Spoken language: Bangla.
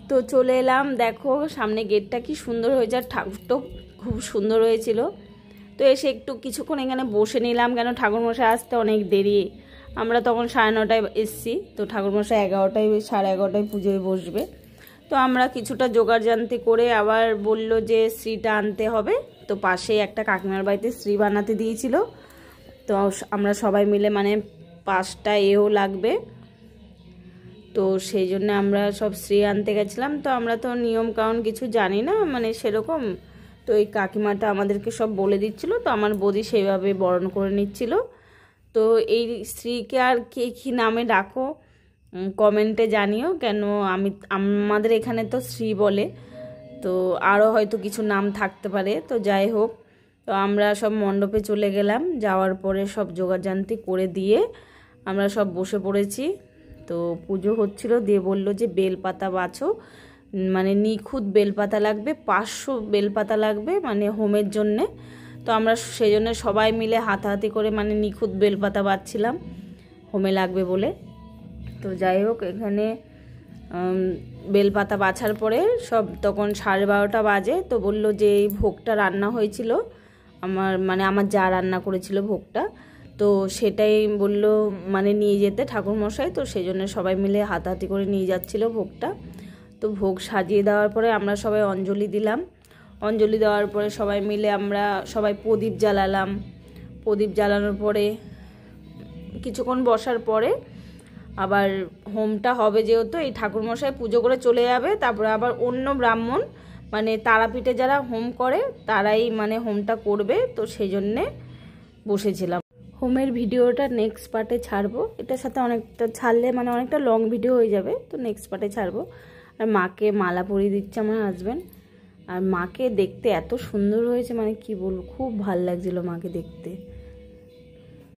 তো চলে এলাম, দেখো সামনে গেটটা কি সুন্দর হয়েছে, আর ঠাকুরটাও খুব সুন্দর হয়েছিল। তো এসে একটু কিছুক্ষণ এখানে বসে নিলাম, কেন ঠাকুরমশাই আসতে অনেক দেরি। আমরা তখন 9:30টায় এসছি, তো ঠাকুরমশাই 11টায় 11:30টায় পুজোয় বসবে। তো আমরা কিছুটা জোগাড়জান্তি করে আবার বলল যে শ্রীটা আনতে হবে। তো পাশেই একটা কাকিমার বাড়িতে শ্রী বানাতে দিয়েছিল, তো আমরা সবাই মিলে মানে 5টা এও লাগবে, তো সেই জন্য আমরা সব শ্রী আনতে গেছিলাম। তো আমরা তো নিয়ম কারণ কিছু জানি না মানে সেরকম, তো এই কাকিমাটা আমাদেরকে সব বলে দিচ্ছিল, তো আমার বৌদি সেইভাবে বরণ করে নিচ্ছিল। তো এই শ্রীকে আর কে কী নামে ডাকো কমেন্টে জানিও, কেন আমাদের এখানে তো শ্রী বলে, তো আরও হয়তো কিছু নাম থাকতে পারে। তো যাই হোক, তো আমরা সব মণ্ডপে চলে গেলাম, যাওয়ার পরে সব জোগাড়জান্তি করে দিয়ে আমরা সব বসে পড়েছি। তো পুজো হচ্ছিল, দিয়ে বললো যে বেলপাতা বাছো, মানে নিখুঁত বেলপাতা লাগবে, 500 বেলপাতা লাগবে মানে হোমের জন্যে। তো আমরা সেই জন্য সবাই মিলে হাতাহাতি করে মানে নিখুঁত বেলপাতা বাছছিলাম হোমে লাগবে বলে। তো যাই হোক, এখানে বেলপাতা বাছার পরে সব তখন 12:30টা বাজে। তো বললো যে এই ভোগটা রান্না হয়েছিল, আমার যা রান্না করেছিল ভোগটা, তো সেটাই বললো মানে নিয়ে যেতে ঠাকুরমশাই। তো সেই জন্য সবাই মিলে হাতাহাতি করে নিয়ে যাচ্ছিল ভোগটা। তো ভোগ সাজিয়ে দেওয়ার পরে আমরা সবাই অঞ্জলি দিলাম। অঞ্জলি দেওয়ার পরে সবাই মিলে আমরা সবাই প্রদীপ জ্বালালাম। প্রদীপ জ্বালানোর পরে কিছুক্ষণ বসার পরে আবার হোমটা হবে, যেহেতু এই ঠাকুরমশাই পুজো করে চলে যাবে, তারপরে আবার অন্য ব্রাহ্মণ মানে তারাপীঠে যারা হোম করে তারাই মানে হোমটা করবে। তো সেই জন্যে বসেছিলাম। হোমের ভিডিওটা নেক্সট পার্টে ছাড়বো, এটার সাথে অনেকটা ছাড়লে মানে অনেকটা লং ভিডিও হয়ে যাবে, তো নেক্সট পার্টে ছাড়বো। আর মাকে মালা পরিয়ে দিচ্ছে আমার হাজব্যান্ড, আর মাকে দেখতে এত সুন্দর হয়েছে মানে কি বলবো, খুব ভাল লাগছিল মাকে দেখতে।